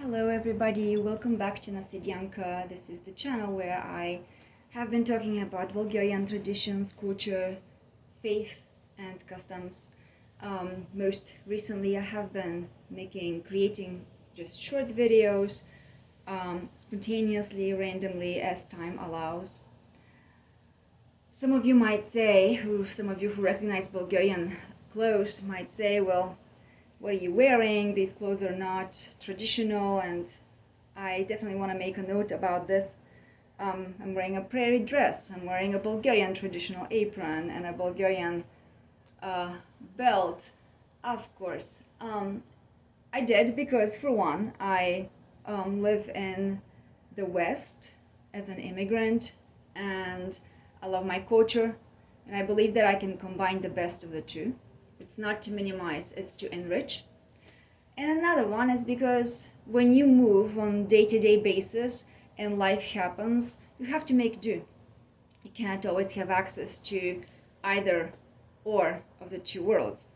Hello everybody, welcome back to Nasedyanka. This is the channel where I have been talking about Bulgarian traditions, culture, faith and customs. Most recently I have been creating just short videos, spontaneously, randomly as time allows. Some of you who recognize Bulgarian clothes might say, well, what are you wearing? These clothes are not traditional, and I definitely want to make a note about this. I'm wearing a prairie dress, I'm wearing a Bulgarian traditional apron and a Bulgarian belt, of course. I did because, for one, I live in the West as an immigrant, and I love my culture, and I believe that I can combine the best of the two. It's not to minimize, it's to enrich. And another one is because when you move on day-to-day basis and life happens, you have to make do. You can't always have access to either or of the two worlds.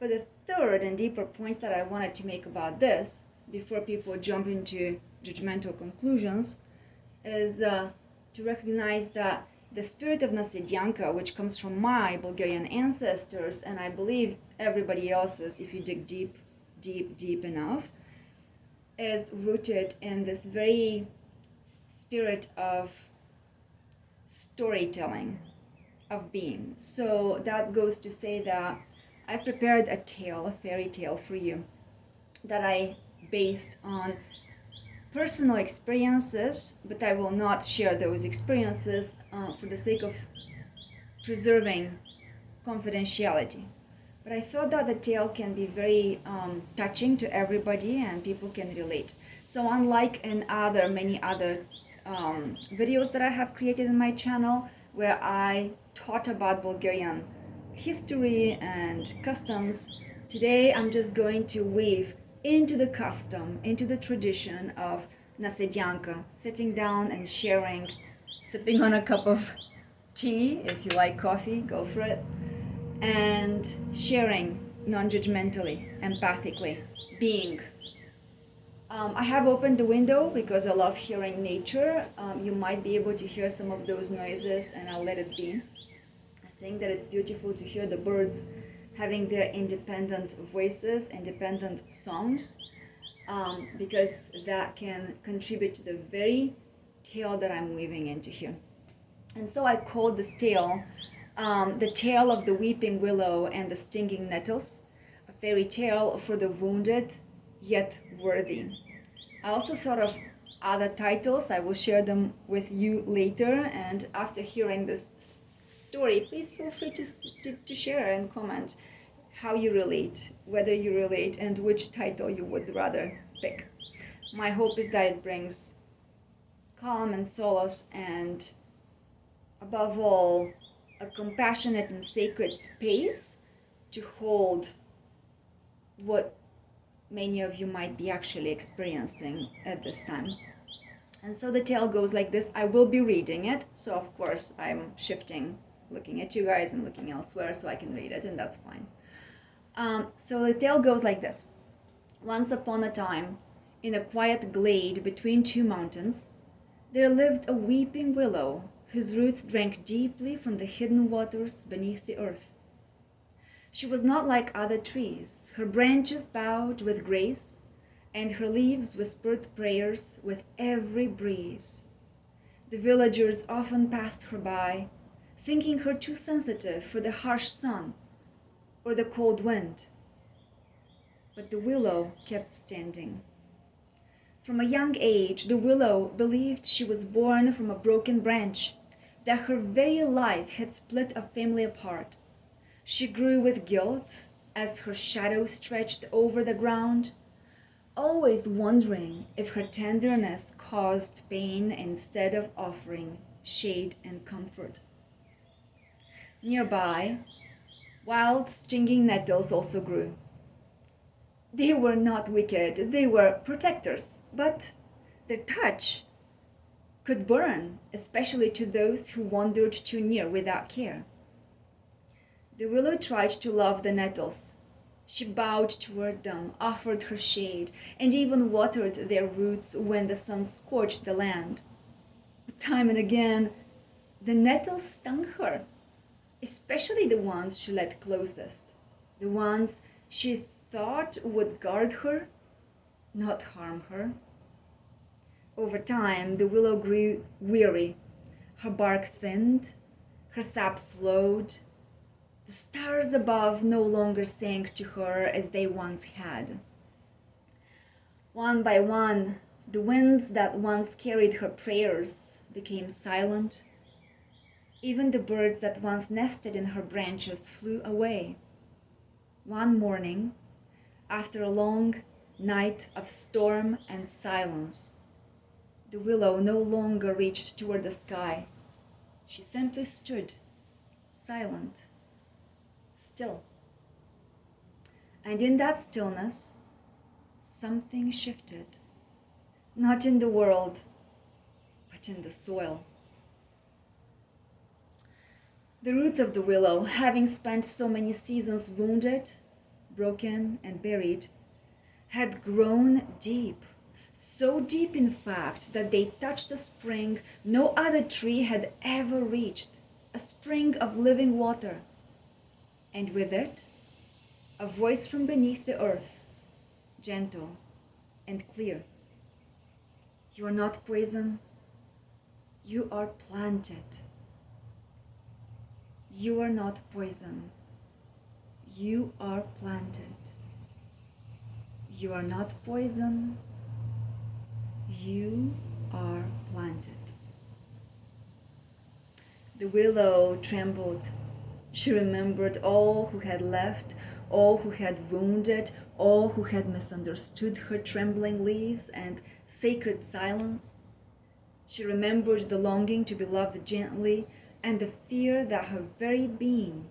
But the third and deeper point that I wanted to make about this, before people jump into judgmental conclusions, is to recognize that the spirit of Nasedyanka, which comes from my Bulgarian ancestors, and I believe everybody else's if you dig deep enough, is rooted in this very spirit of storytelling, of being. So that goes to say that I prepared a fairy tale for you, that I based on personal experiences, but I will not share those experiences for the sake of preserving confidentiality. But I thought that the tale can be very touching to everybody and people can relate. So unlike in many other videos that I have created in my channel, where I taught about Bulgarian history and customs, today I'm just going to weave into the custom, into the tradition of Nasedyanka, sitting down and sharing, sipping on a cup of tea. If you like coffee, go for it, and sharing non-judgmentally, empathically, being. I have opened the window because I love hearing nature. You might be able to hear some of those noises, and I'll let it be. I think that it's beautiful to hear the birds having their independent voices, independent songs, because that can contribute to the very tale that I'm weaving into here. And so I called this tale the tale of the weeping willow and the stinging nettles, a fairy tale for the wounded yet worthy. I also thought of other titles. I will share them with you later, and after hearing this story, please feel free to share and comment how you relate, whether you relate, and which title you would rather pick. My hope is that it brings calm and solace, and above all, a compassionate and sacred space to hold what many of you might be actually experiencing at this time. And so the tale goes like this. I will be reading it, so of course I'm shifting, looking at you guys and looking elsewhere so I can read it, and that's fine. So the tale goes like this. Once upon a time, in a quiet glade between two mountains, there lived a weeping willow whose roots drank deeply from the hidden waters beneath the earth. She was not like other trees. Her branches bowed with grace, and her leaves whispered prayers with every breeze. The villagers often passed her by, thinking her too sensitive for the harsh sun or the cold wind. But the willow kept standing. From a young age, the willow believed she was born from a broken branch, that her very life had split a family apart. She grew with guilt as her shadow stretched over the ground, always wondering if her tenderness caused pain instead of offering shade and comfort. Nearby, wild stinging nettles also grew. They were not wicked, they were protectors, but their touch could burn, especially to those who wandered too near without care. The willow tried to love the nettles, She bowed toward them, offered her shade, and even watered their roots when the sun scorched the land. But time and again, the nettles stung her, especially the ones she let closest, the ones she thought would guard her, not harm her. Over time, the willow grew weary. Her bark thinned, her sap slowed. The stars above no longer sang to her as they once had. One by one, the winds that once carried her prayers became silent. Even the birds that once nested in her branches flew away. One morning, after a long night of storm and silence, the willow no longer reached toward the sky. She simply stood, silent, still. And in that stillness, something shifted, not in the world, but in the soil. The roots of the willow, having spent so many seasons wounded, broken, and buried, had grown deep, so deep in fact that they touched a spring no other tree had ever reached, a spring of living water. And with it, a voice from beneath the earth, gentle and clear. You are not poison, you are planted. You are not poison, you are planted. You are not poison, you are planted. The willow trembled. She remembered all who had left, all who had wounded, all who had misunderstood her trembling leaves and sacred silence. She remembered the longing to be loved gently and the fear that her very being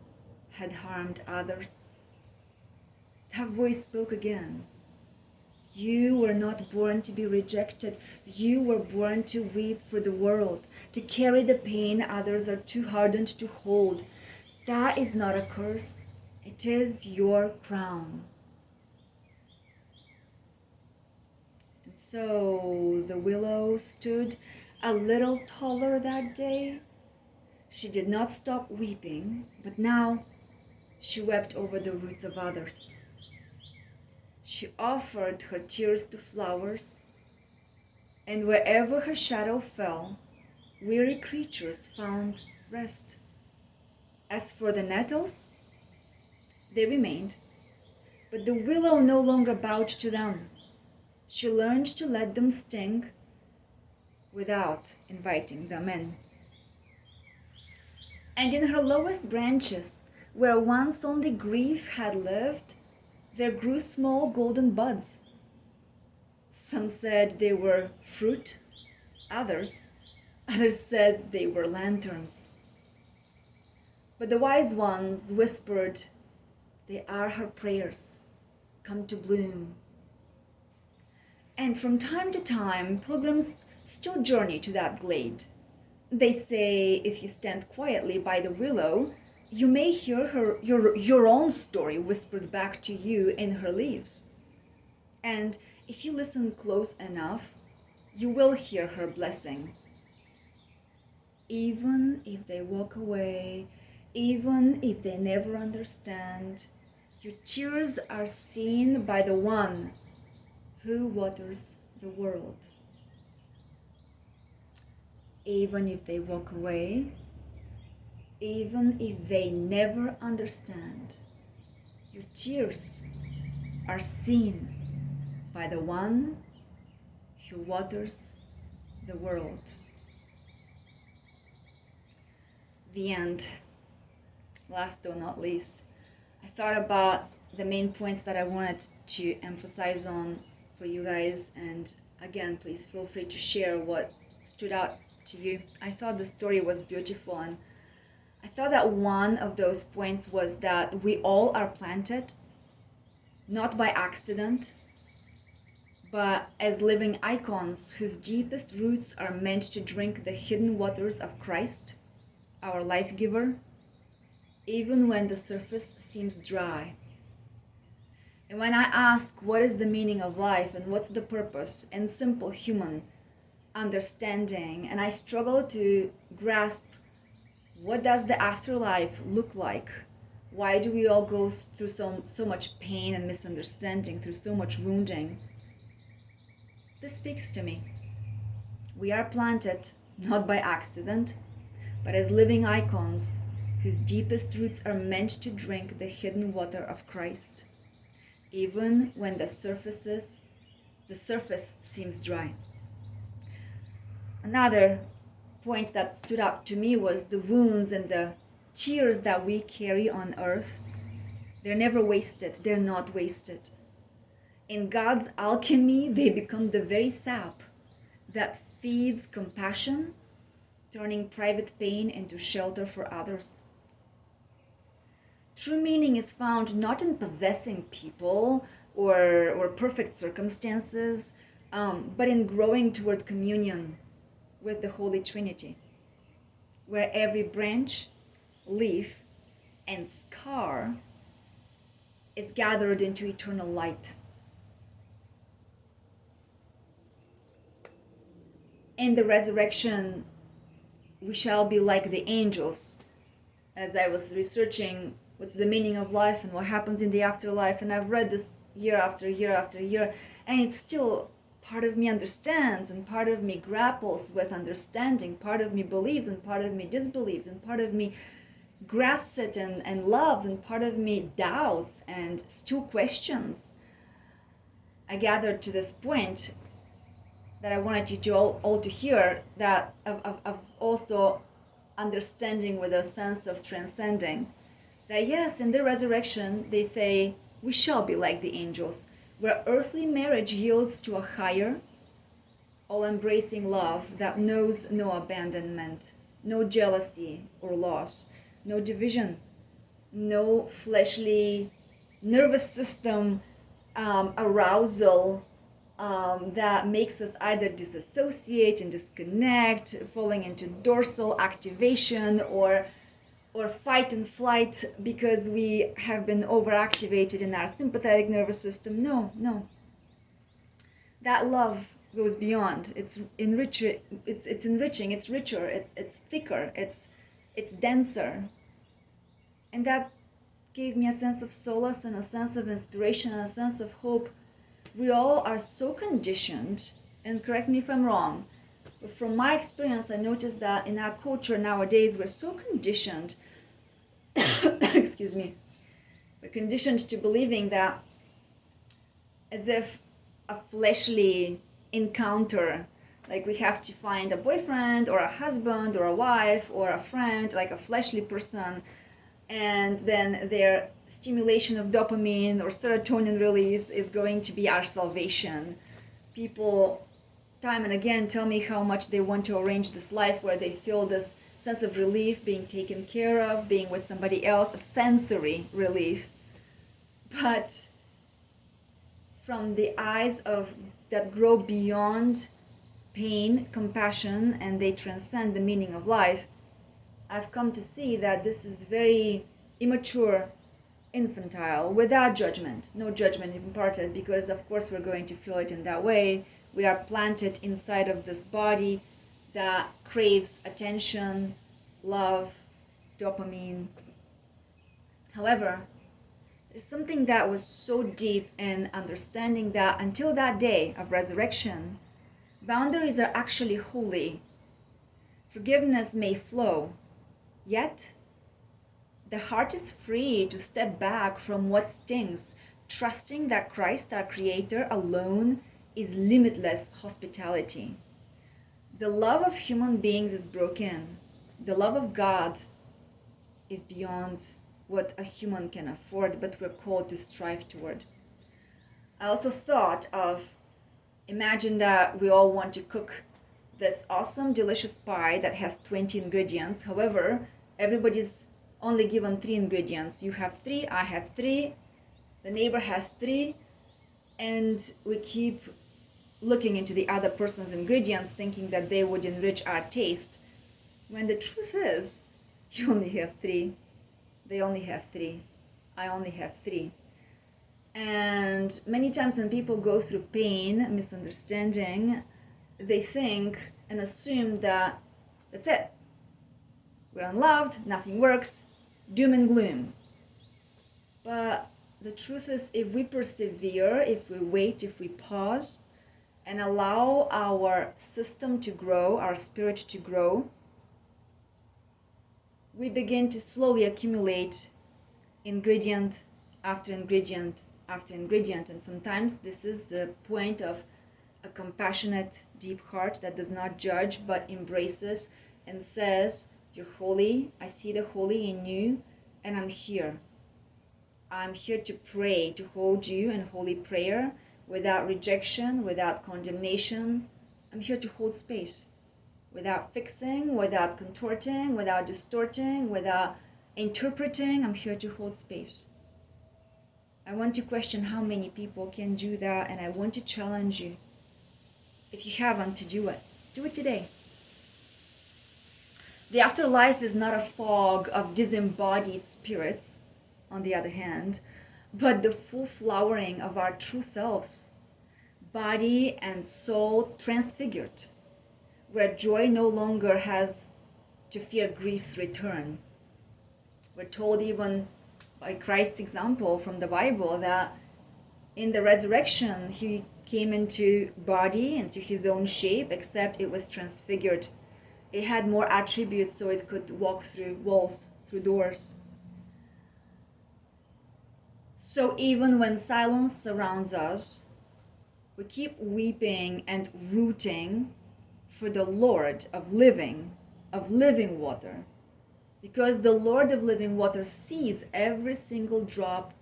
had harmed others. That voice spoke again. You were not born to be rejected. You were born to weep for the world, to carry the pain others are too hardened to hold. That is not a curse. It is your crown. And so the willow stood a little taller that day. She did not stop weeping, but now she wept over the roots of others. She offered her tears to flowers, and wherever her shadow fell, weary creatures found rest. As for the nettles, they remained, but the willow no longer bowed to them. She learned to let them sting without inviting them in. And in her lowest branches, where once only grief had lived, there grew small golden buds. Some said they were fruit, others said they were lanterns. But the wise ones whispered, they are her prayers, come to bloom. And from time to time, pilgrims still journey to that glade. They say if you stand quietly by the willow, you may hear your own story whispered back to you in her leaves. And if you listen close enough, you will hear her blessing. Even if they walk away, even if they never understand, your tears are seen by the one who waters the world. Even if they walk away, even if they never understand, your tears are seen by the one who waters the world. The end. Last but not least, I thought about the main points that I wanted to emphasize on for you guys, and again, please feel free to share what stood out to you. I thought the story was beautiful, and I thought that one of those points was that we all are planted, not by accident, but as living icons whose deepest roots are meant to drink the hidden waters of Christ, our life giver, even when the surface seems dry. And when I ask what is the meaning of life and what's the purpose in simple human understanding, and I struggle to grasp what does the afterlife look like, why do we all go through so much pain and misunderstanding, through so much wounding, this speaks to me. We are planted not by accident, but as living icons whose deepest roots are meant to drink the hidden water of Christ, even when the surface seems dry. Another point that stood out to me was the wounds and the tears that we carry on earth. They're never wasted. They're not wasted. In God's alchemy, they become the very sap that feeds compassion, turning private pain into shelter for others. True meaning is found not in possessing people or perfect circumstances, but in growing toward communion with the Holy Trinity, where every branch, leaf, and scar is gathered into eternal light. In the resurrection, we shall be like the angels. As I was researching what's the meaning of life and what happens in the afterlife, and I've read this year after year after year, and it's still part of me understands, and part of me grapples with understanding, part of me believes, and part of me disbelieves, and part of me grasps it and loves, and part of me doubts and still questions. I gathered to this point that I wanted you to all to hear, that of also understanding with a sense of transcending, that yes, in the resurrection they say we shall be like the angels, where earthly marriage yields to a higher, all-embracing love that knows no abandonment, no jealousy or loss, no division, no fleshly nervous system arousal that makes us either disassociate and disconnect, falling into dorsal activation or fight and flight because we have been overactivated in our sympathetic nervous system. No. That love goes beyond. It's enriching, it's richer, it's thicker, it's denser. And that gave me a sense of solace and a sense of inspiration and a sense of hope. We all are so conditioned, and correct me if I'm wrong, but from my experience, I noticed that in our culture nowadays, we're so conditioned, excuse me, we're conditioned to believing that as if a fleshly encounter, like we have to find a boyfriend or a husband or a wife or a friend, like a fleshly person, and then their stimulation of dopamine or serotonin release is going to be our salvation. People time and again tell me how much they want to arrange this life where they feel this sense of relief, being taken care of, being with somebody else, a sensory relief. But from the eyes of that grow beyond pain, compassion, and they transcend the meaning of life, I've come to see that this is very immature, infantile, without judgment. No judgment imparted, because of course we're going to feel it in that way. We are planted inside of this body that craves attention, love, dopamine. However, there's something that was so deep in understanding that until that day of resurrection, boundaries are actually holy. Forgiveness may flow, yet the heart is free to step back from what stings, trusting that Christ, our Creator, alone is limitless hospitality. The love of human beings is broken. The love of God is beyond what a human can afford, but we're called to strive toward. I also thought of, imagine that we all want to cook this awesome, delicious pie that has 20 ingredients. However, everybody's only given 3 ingredients. You have 3, I have 3, the neighbor has 3, and we keep looking into the other person's ingredients thinking that they would enrich our taste, when the truth is you only have 3, they only have 3, I only have 3. And many times when people go through pain, misunderstanding, they think and assume that that's it. We're unloved, nothing works, doom and gloom. But the truth is, if we persevere, if we wait, if we pause, and allow our system to grow, our spirit to grow, we begin to slowly accumulate ingredient after ingredient after ingredient. And sometimes this is the point of a compassionate, deep heart that does not judge but embraces and says, "You're holy, I see the holy in you, and I'm here. I'm here to pray, to hold you in holy prayer without rejection, without condemnation. I'm here to hold space without fixing, without contorting, without distorting, without interpreting. I'm here to hold space." I want to question how many people can do that, and I want to challenge you, if you haven't, to do it. Do it today. The afterlife is not a fog of disembodied spirits, on the other hand, but the full flowering of our true selves, body and soul transfigured, where joy no longer has to fear grief's return. We're told even by Christ's example from the Bible that in the resurrection he came into body, into his own shape, except it was transfigured. It had more attributes so it could walk through walls, through doors. So even when silence surrounds us, we keep weeping and rooting for the Lord of living water. Because the Lord of living water sees every single drop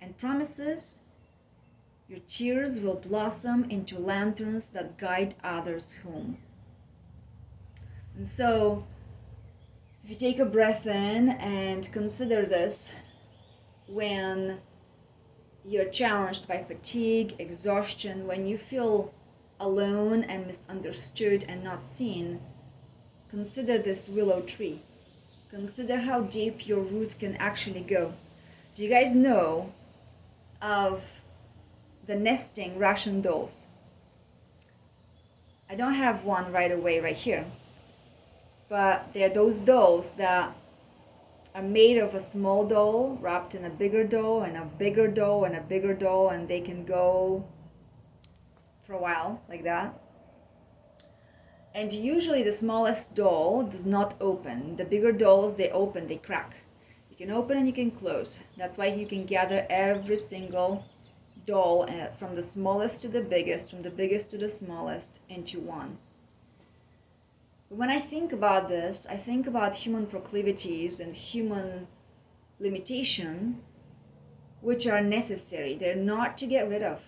and promises your tears will blossom into lanterns that guide others home. And so, if you take a breath in and consider this, when you're challenged by fatigue, exhaustion, when you feel alone and misunderstood and not seen, consider this willow tree. Consider how deep your root can actually go. Do you guys know of the nesting Russian dolls? I don't have one right away right here, but they're those dolls that are made of a small doll wrapped in a bigger doll and a bigger doll and a bigger doll, and they can go for a while like that. And usually the smallest doll does not open. The bigger dolls, they open, they crack. You can open and you can close. That's why you can gather every single doll from the smallest to the biggest, from the biggest to the smallest into one. When I think about this, I think about human proclivities and human limitation, which are necessary. They're not to get rid of,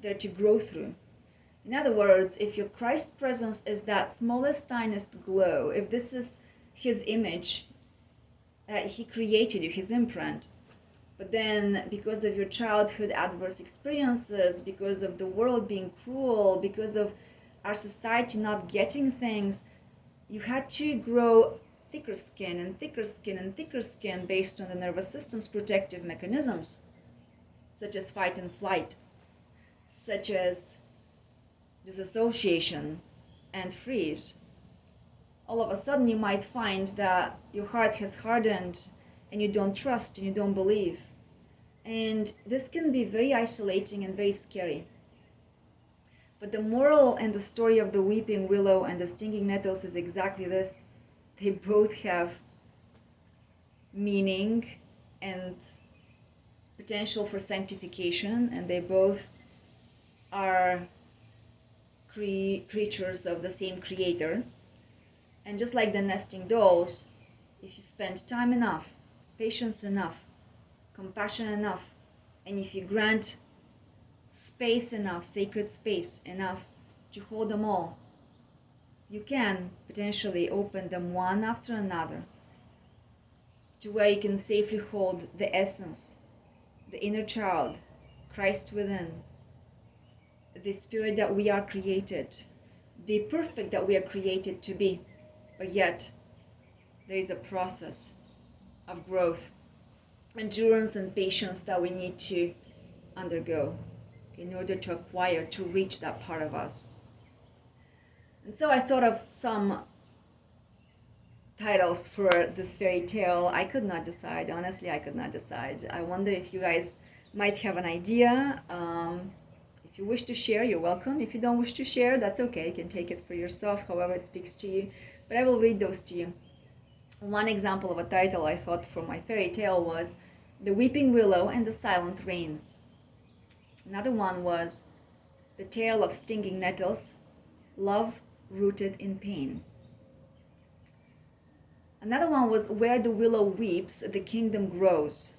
they're to grow through. In other words, if your Christ presence is that smallest, tiniest glow, if this is his image that he created you, his imprint, but then because of your childhood adverse experiences, because of the world being cruel, because of our society not getting things, you had to grow thicker skin and thicker skin and thicker skin based on the nervous system's protective mechanisms, such as fight and flight, such as disassociation and freeze. All of a sudden you might find that your heart has hardened and you don't trust and you don't believe. And this can be very isolating and very scary. But the moral and the story of the weeping willow and the stinging nettles is exactly this. They both have meaning and potential for sanctification, and they both are creatures of the same creator. And just like the nesting dolls, if you spend time enough, patience enough, compassion enough, and if you grant space enough, sacred space enough to hold them all, you can potentially open them one after another to where you can safely hold the essence, the inner child, Christ within, the spirit that we are created, the perfect that we are created to be. But yet, there is a process of growth, endurance and patience that we need to undergo in order to acquire, to reach that part of us. And so I thought of some titles for this fairy tale. I could not decide. Honestly, I could not decide. I wonder if you guys might have an idea. If you wish to share, you're welcome. If you don't wish to share, that's okay. You can take it for yourself, however it speaks to you. But I will read those to you. One example of a title I thought for my fairy tale was The Weeping Willow and the Silent Rain. Another one was The Tale of Stinging Nettles, Love Rooted in Pain. Another one was Where the Willow Weeps, the Kingdom Grows.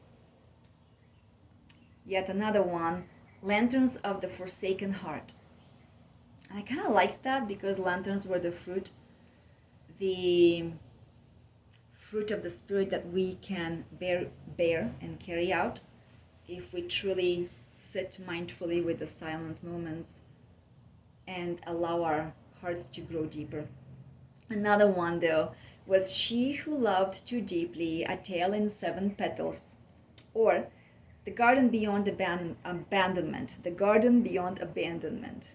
Yet another one, Lanterns of the Forsaken Heart. And I kind of liked that because lanterns were the fruit of the spirit that we can bear and carry out if we truly sit mindfully with the silent moments and allow our hearts to grow deeper. Another one, though, was She Who Loved Too Deeply, A Tale in 7 Petals, or The Garden Beyond Abandonment, The Garden Beyond Abandonment.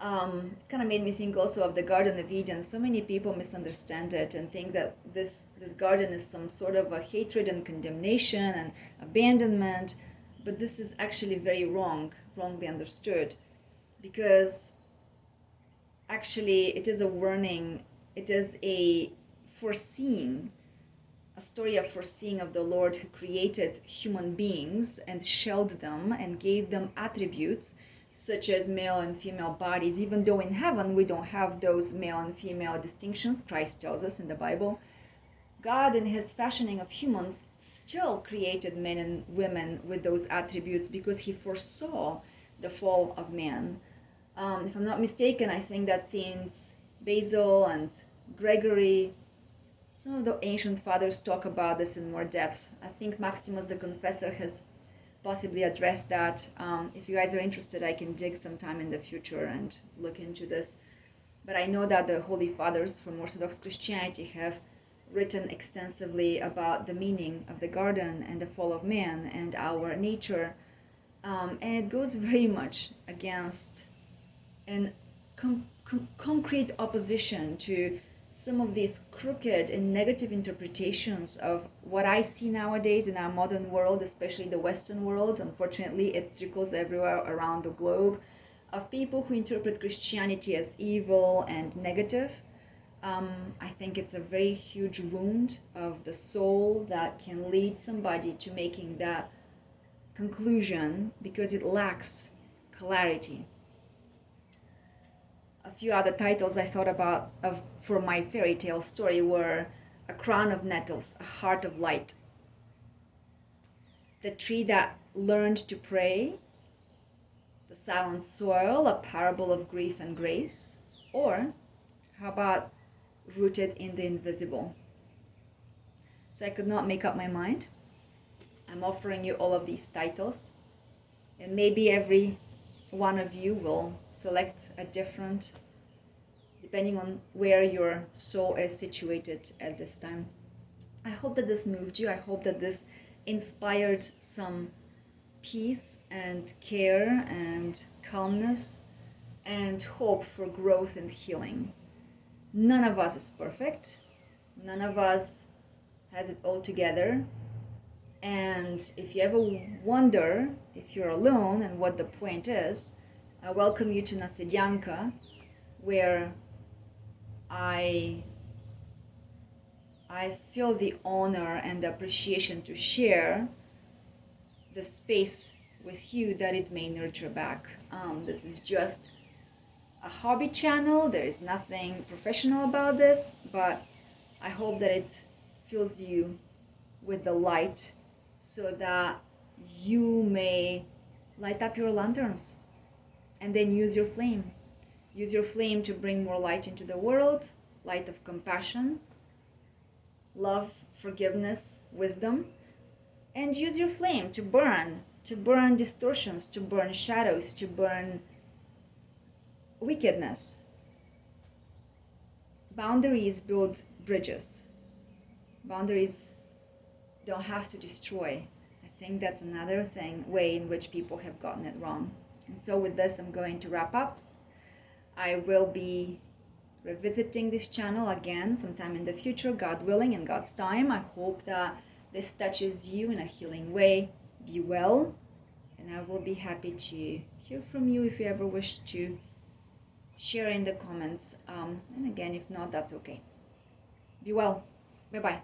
Kind of made me think also of the Garden of Eden. So many people misunderstand it and think that this garden is some sort of a hatred and condemnation and abandonment, but this is actually very wrongly understood, because actually it is a warning, it is a story of foreseeing of the Lord who created human beings and shelled them and gave them attributes such as male and female bodies, even though in heaven we don't have those male and female distinctions. Christ tells us in the Bible. God, in his fashioning of humans, still created men and women with those attributes because he foresaw the fall of man. If I'm not mistaken, I think that Saints Basil and Gregory, some of the ancient fathers, talk about this in more depth. I think Maximus the Confessor has possibly address that. If you guys are interested, I can dig sometime in the future and look into this. But I know that the Holy Fathers from Orthodox Christianity have written extensively about the meaning of the garden and the fall of man and our nature. And it goes very much against and concrete opposition to some of these crooked and negative interpretations of what I see nowadays in our modern world, especially the Western world. Unfortunately, it trickles everywhere around the globe, of people who interpret Christianity as evil and negative. I think it's a very huge wound of the soul that can lead somebody to making that conclusion because it lacks clarity. A few other titles I thought about for my fairy tale story were A Crown of Nettles, A Heart of Light, The Tree That Learned to Pray, The Silent Soil, A Parable of Grief and Grace, or how about Rooted in the Invisible? So I could not make up my mind. I'm offering you all of these titles, and maybe every one of you will select a different, depending on where your soul is situated at this time. I hope that this moved you. I hope that this inspired some peace and care and calmness and hope for growth and healing. None of us is perfect. None of us has it all together. And if you ever wonder if you're alone and what the point is, I welcome you to Nasedyanka, where I feel the honor and the appreciation to share the space with you that it may nurture back. This is just a hobby channel. There is nothing professional about this, but I hope that it fills you with the light so that you may light up your lanterns and then use your flame. Use your flame to bring more light into the world, light of compassion, love, forgiveness, wisdom, and use your flame to burn distortions, to burn shadows, to burn wickedness. Boundaries build bridges. Boundaries don't have to destroy. I think that's another way in which people have gotten it wrong. And so with this, I'm going to wrap up. I will be revisiting this channel again sometime in the future, God willing, in God's time. I hope that this touches you in a healing way. Be well, and I will be happy to hear from you if you ever wish to share in the comments. And again, if not, that's okay. Be well. Bye-bye.